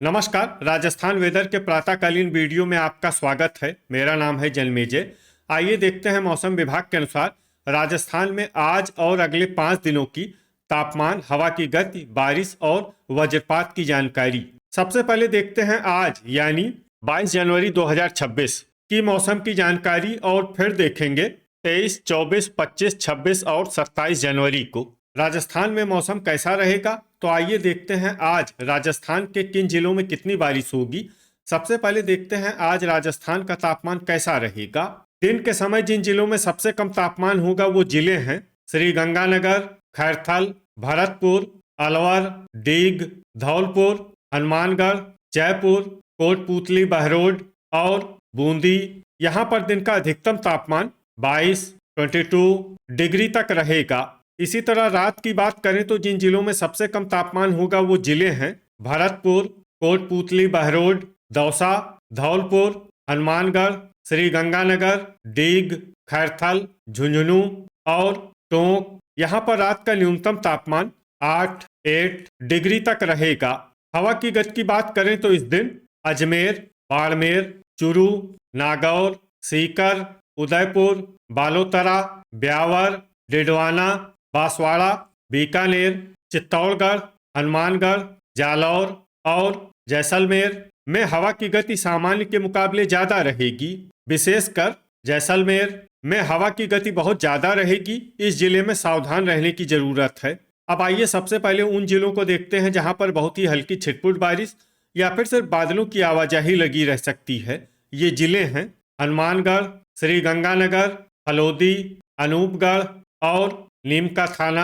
नमस्कार। राजस्थान वेदर के प्रातःकालीन वीडियो में आपका स्वागत है। मेरा नाम है जन्मेजय। आइए देखते हैं मौसम विभाग के अनुसार राजस्थान में आज और अगले 5 दिनों की तापमान, हवा की गति, बारिश और वज्रपात की जानकारी। सबसे पहले देखते हैं आज यानी 22 जनवरी 2026 की मौसम की जानकारी और फिर देखेंगे 23, 24, 25, 26 और 27 जनवरी को राजस्थान में मौसम कैसा रहेगा। तो आइए देखते हैं आज राजस्थान के किन जिलों में कितनी बारिश होगी। सबसे पहले देखते हैं आज राजस्थान का तापमान कैसा रहेगा। दिन के समय जिन जिलों में सबसे कम तापमान होगा वो जिले हैं श्री गंगानगर, खैरथल, भरतपुर, अलवर, डीग, धौलपुर, हनुमानगढ़, जयपुर, कोटपूतली, बहरोड और बूंदी। यहाँ पर दिन का अधिकतम तापमान 22 डिग्री तक रहेगा। इसी तरह रात की बात करें तो जिन जिलों में सबसे कम तापमान होगा वो जिले हैं भरतपुर, कोटपूतली, बहरोड, दौसा, धौलपुर, हनुमानगढ़, श्री गंगानगर, डीग, खैरथल, झुंझुनू और टोंक। यहाँ पर रात का न्यूनतम तापमान 8 डिग्री तक रहेगा। हवा की गति की बात करें तो इस दिन अजमेर, बाड़मेर, चूरू, नागौर, सीकर, उदयपुर, बालोतरा, ब्यावर, डिडवाना, बांसवाड़ा, बीकानेर, चित्तौड़गढ़, हनुमानगढ़, जालौर और जैसलमेर में हवा की गति सामान्य के मुकाबले ज़्यादा रहेगी। विशेषकर जैसलमेर में हवा की गति बहुत ज़्यादा रहेगी। इस जिले में सावधान रहने की ज़रूरत है। अब आइए सबसे पहले उन जिलों को देखते हैं जहां पर बहुत ही हल्की छिटपुट बारिश या फिर सिर्फ बादलों की आवाजाही लगी रह सकती है। ये जिले हैं हनुमानगढ़, श्री गंगानगर, हलोदी, अनूपगढ़ और नीम का थाना।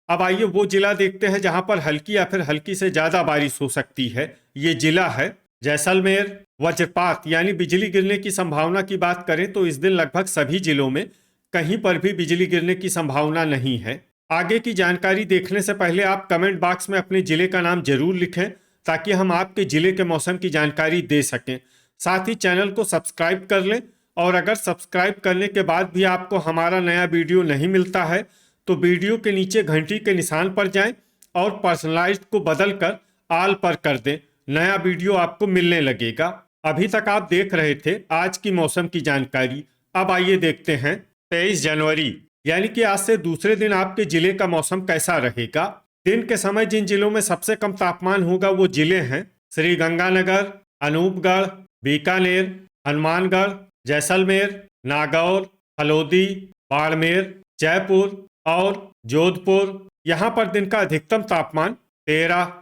अब आइए वो जिला देखते हैं जहां पर हल्की या फिर हल्की से ज्यादा बारिश हो सकती है। ये जिला है जैसलमेर। वज्रपात यानी बिजली गिरने की संभावना की बात करें तो इस दिन लगभग सभी जिलों में कहीं पर भी बिजली गिरने की संभावना नहीं है। आगे की जानकारी देखने से पहले आप कमेंट बॉक्स में अपने जिले का नाम जरूर लिखें ताकि हम आपके जिले के मौसम की जानकारी दे सकें। साथ ही चैनल को सब्सक्राइब कर लें और अगर सब्सक्राइब करने के बाद भी आपको हमारा नया वीडियो नहीं मिलता है तो वीडियो के नीचे घंटी के निशान पर जाएं और पर्सनलाइज्ड को बदलकर ऑल पर कर दें। नया वीडियो आपको मिलने लगेगा। अभी तक आप देख रहे थे आज की मौसम की जानकारी। अब आइए देखते हैं 23 जनवरी यानी कि आज से दूसरे दिन आपके जिले का मौसम कैसा रहेगा। दिन के समय जिन जिलों में सबसे कम तापमान होगा वो जिले हैं श्री गंगानगर, अनूपगढ़, बीकानेर, हनुमानगढ़, जैसलमेर, नागौर, हलोदी, बाड़मेर, जयपुर और जोधपुर। यहाँ पर दिन का अधिकतम तापमान 13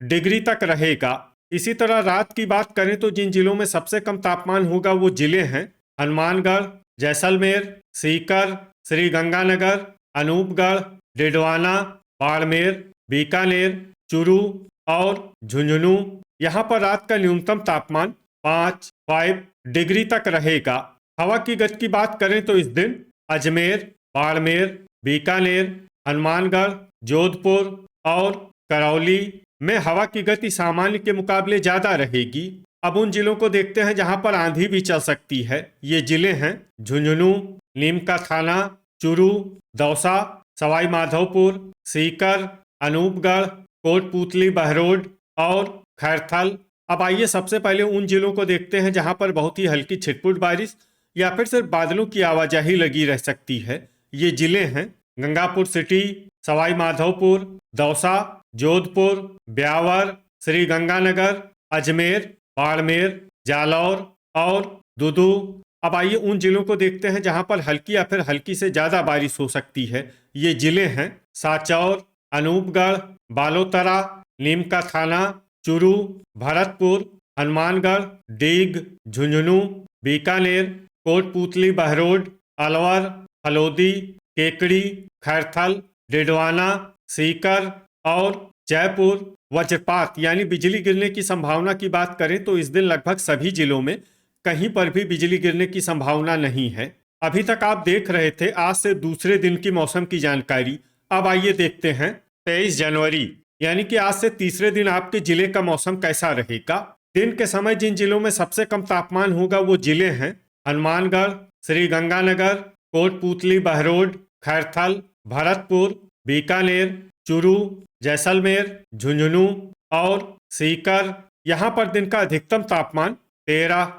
डिग्री तक रहेगा। इसी तरह रात की बात करें तो जिन जिलों में सबसे कम तापमान होगा वो जिले हैं हनुमानगढ़, जैसलमेर, सीकर, श्री गंगानगर, अनूपगढ़, डिडवाना, बाड़मेर, बीकानेर, चूरू और झुंझुनू। यहाँ पर रात का न्यूनतम तापमान 5 डिग्री तक रहेगा। हवा की गति की बात करें तो इस दिन अजमेर, बाड़मेर, बीकानेर, हनुमानगढ़, जोधपुर और करौली में हवा की गति सामान्य के मुकाबले ज़्यादा रहेगी। अब उन जिलों को देखते हैं जहां पर आंधी भी चल सकती है। ये जिले हैं झुंझुनू, नीम का थाना, चूरू, दौसा, सवाई माधोपुर, सीकर, अनूपगढ़, कोटपूतली, बहरोड और खैरथल। अब आइए सबसे पहले उन जिलों को देखते हैं जहां पर बहुत ही हल्की छिटपुट बारिश या फिर सिर्फ बादलों की आवाजाही लगी रह सकती है। ये जिले हैं गंगापुर सिटी, सवाई माधोपुर, दौसा, जोधपुर, ब्यावर, श्री गंगानगर, अजमेर, बाड़मेर, जालौर और दुदू। अब आइए उन जिलों को देखते हैं जहां पर हल्की या फिर हल्की से ज्यादा बारिश हो सकती है। ये जिले हैं साचौर, अनूपगढ़, बालोतरा, नीम का थाना, चूरू, भरतपुर, हनुमानगढ़, डीग, झुंझुनू, बीकानेर, कोटपूतली, बहरोड, अलवर, हलोदी, केकड़ी, खैरथल, डिडवाना, सीकर और जयपुर। वज्रपात यानी बिजली गिरने की संभावना की बात करें तो इस दिन लगभग सभी जिलों में कहीं पर भी बिजली गिरने की संभावना नहीं है। अभी तक आप देख रहे थे आज से दूसरे दिन की मौसम की जानकारी। अब आइए देखते हैं 23 जनवरी यानी कि आज से तीसरे दिन आपके जिले का मौसम कैसा रहेगा। दिन के समय जिन जिलों में सबसे कम तापमान होगा वो जिले हैं हनुमानगढ़, श्री गंगानगर, कोटपूतली, बहरोड, खैरथल, भरतपुर, बीकानेर, चूरू, जैसलमेर, झुंझुनू और सीकर, यहाँ पर दिन का अधिकतम तापमान 13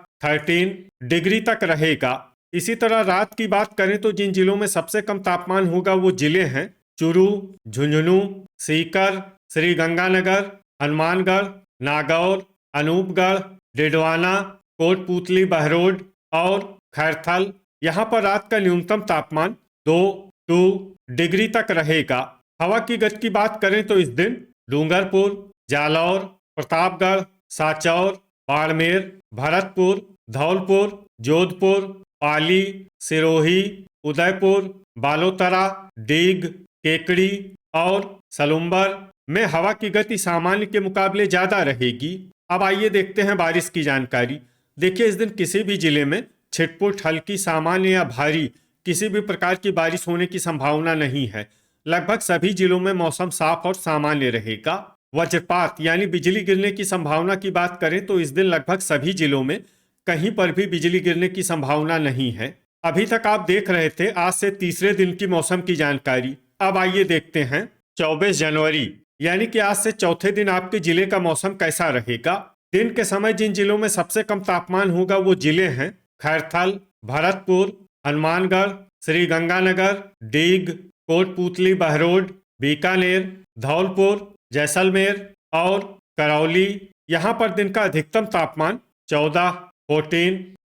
डिग्री तक रहेगा। इसी तरह रात की बात करें तो जिन जिलों में सबसे कम तापमान होगा वो जिले हैं चुरू, झुंझुनू, सीकर, श्री गंगानगर, हनुमानगढ़, नागौर, अनूपगढ़, डिडवाना, कोटपूतली, बहरोड और खैरथल। यहाँ पर रात का न्यूनतम तापमान 2 डिग्री तक रहेगा। हवा की गति की बात करें तो इस दिन डूंगरपुर, जालौर, प्रतापगढ़, सांचौर, बाड़मेर, भरतपुर, धौलपुर, जोधपुर, पाली, सिरोही, उदयपुर, बालोतरा, डीग, केकड़ी और सलुम्बर में हवा की गति सामान्य के मुकाबले ज्यादा रहेगी। अब आइए देखते हैं बारिश की जानकारी। देखिए, इस दिन किसी भी जिले में छिटपुट, हल्की, सामान्य या भारी किसी भी प्रकार की बारिश होने की संभावना नहीं है। लगभग सभी जिलों में मौसम साफ और सामान्य रहेगा। वज्रपात यानी बिजली गिरने की संभावना की बात करें तो इस दिन लगभग सभी जिलों में कहीं पर भी बिजली गिरने की संभावना नहीं है। अभी तक आप देख रहे थे आज से तीसरे दिन की मौसम की जानकारी। अब आइए देखते हैं 24 जनवरी यानी कि आज से चौथे दिन आपके जिले का मौसम कैसा रहेगा। दिन के समय जिन जिलों में सबसे कम तापमान होगा वो जिले हैं खैरथल, भरतपुर, हनुमानगढ़, श्री गंगानगर, डीग, कोटपूतली, बहरोड, बीकानेर, धौलपुर, जैसलमेर और करौली। यहाँ पर दिन का अधिकतम तापमान 14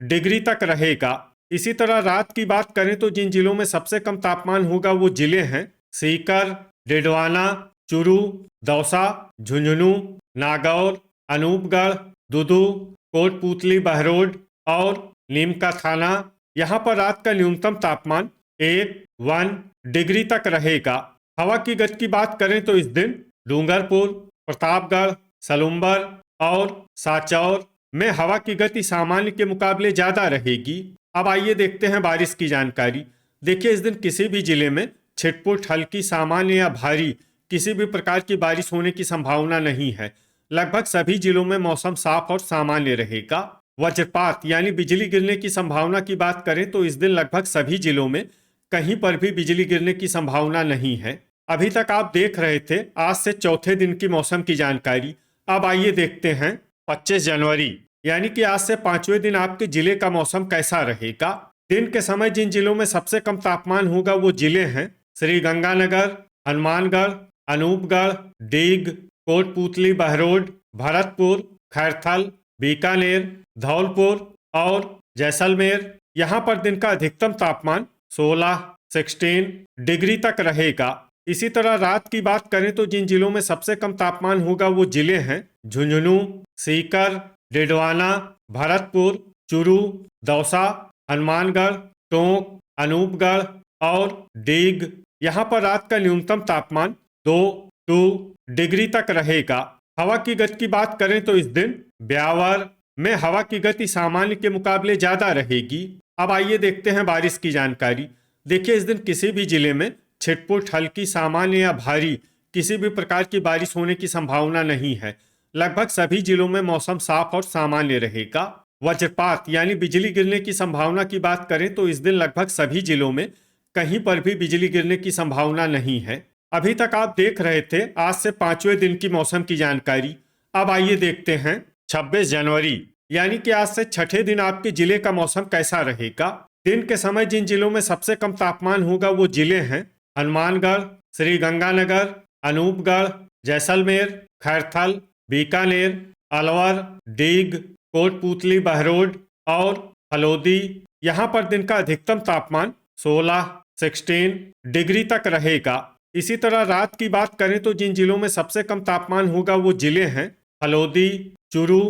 डिग्री तक रहेगा। इसी तरह रात की बात करें तो जिन जिलों में सबसे कम तापमान होगा वो जिले हैं सीकर, डिडवाना, चुरू, दौसा, झुंझुनू, नागौर, अनूपगढ़, दुदू, कोटपूतली, बहरोड और नीमका थाना। यहाँ पर रात का न्यूनतम तापमान 1 डिग्री तक रहेगा। हवा की गति की बात करें तो इस दिन डूंगरपुर, प्रतापगढ़, सलुम्बर और सांचौर में हवा की गति सामान्य के मुकाबले ज्यादा रहेगी। अब आइए देखते हैं बारिश की जानकारी। देखिए, इस दिन किसी भी जिले में छिटपुट, हल्की, सामान्य या भारी किसी भी प्रकार की बारिश होने की संभावना नहीं है। लगभग सभी जिलों में मौसम साफ और सामान्य रहेगा। वज्रपात यानी बिजली गिरने की संभावना की बात करें तो इस दिन लगभग सभी जिलों में कहीं पर भी बिजली गिरने की संभावना नहीं है। अभी तक आप देख रहे थे आज से चौथे दिन की मौसम की जानकारी। अब आइए देखते हैं 25 जनवरी यानी कि आज से पांचवें दिन आपके जिले का मौसम कैसा रहेगा। दिन के समय जिन जिलों में सबसे कम तापमान होगा वो जिले हैं श्री गंगानगर, हनुमानगढ़, अनूपगढ़, डीग, कोटपूतली, बहरोड, भरतपुर, खैरथल, बीकानेर, धौलपुर और जैसलमेर। यहाँ पर दिन का अधिकतम तापमान 16 डिग्री तक रहेगा। इसी तरह रात की बात करें तो जिन जिलों में सबसे कम तापमान होगा वो जिले हैं झुंझुनू, सीकर, डिडवाना, भरतपुर, चुरू, दौसा, हनुमानगढ़, टोंक, अनूपगढ़ और डीग। यहाँ पर रात का न्यूनतम तापमान 2 डिग्री तक रहेगा। हवा की गति की बात करें तो इस दिन ब्यावर में हवा की गति सामान्य के मुकाबले ज्यादा रहेगी। अब आइए देखते हैं बारिश की जानकारी। देखिए, इस दिन किसी भी जिले में छिटपुट, हल्की, सामान्य या भारी किसी भी प्रकार की बारिश होने की संभावना नहीं है। लगभग सभी जिलों में मौसम साफ और सामान्य रहेगा। वज्रपात यानी बिजली गिरने की संभावना की बात करें तो इस दिन लगभग सभी जिलों में कहीं पर भी बिजली गिरने की संभावना नहीं है। अभी तक आप देख रहे थे आज से पांचवें दिन की मौसम की जानकारी। अब आइए देखते हैं 26 जनवरी यानी कि आज से छठे दिन आपके जिले का मौसम कैसा रहेगा। दिन के समय जिन जिलों में सबसे कम तापमान होगा वो जिले हैं हनुमानगढ़, श्री गंगानगर, अनूपगढ़, जैसलमेर, खैरथल, बीकानेर, अलवर, डीग, कोटपूतली, बहरोड और फलोदी। यहाँ पर दिन का अधिकतम तापमान 16 डिग्री तक रहेगा। इसी तरह रात की बात करें तो जिन जिलों में सबसे कम तापमान होगा वो जिले हैं फलोदी, चुरू,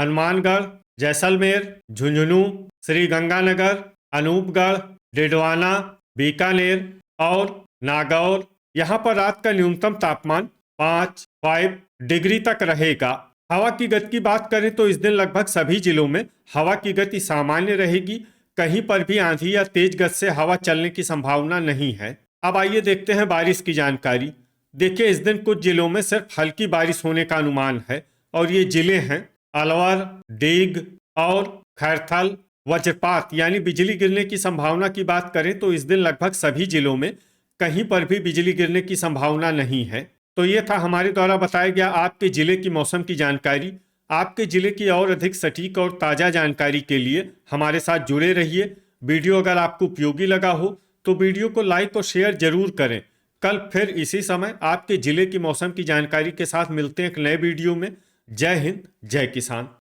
हनुमानगढ़, जैसलमेर, झुंझुनू, श्री गंगानगर, अनूपगढ़, डिडवाना, बीकानेर और नागौर। यहाँ पर रात का न्यूनतम तापमान 5 डिग्री तक रहेगा। हवा की गति की बात करें तो इस दिन लगभग सभी जिलों में हवा की गति सामान्य रहेगी। कहीं पर भी आंधी या तेज गति से हवा चलने की संभावना नहीं है। अब आइए देखते हैं बारिश की जानकारी। देखिए, इस दिन कुछ जिलों में सिर्फ हल्की बारिश होने का अनुमान है और ये जिले हैं अलवर, डीग और खैरथल। वज्रपात यानी बिजली गिरने की संभावना की बात करें तो इस दिन लगभग सभी जिलों में कहीं पर भी बिजली गिरने की संभावना नहीं है। तो ये था हमारे द्वारा बताया गया आपके जिले की मौसम की जानकारी। आपके जिले की और अधिक सटीक और ताज़ा जानकारी के लिए हमारे साथ जुड़े रहिए। वीडियो अगर आपको उपयोगी लगा हो तो वीडियो को लाइक और शेयर जरूर करें। कल फिर इसी समय आपके जिले की मौसम की जानकारी के साथ मिलते हैं एक नए वीडियो में। जय हिंद, जय किसान।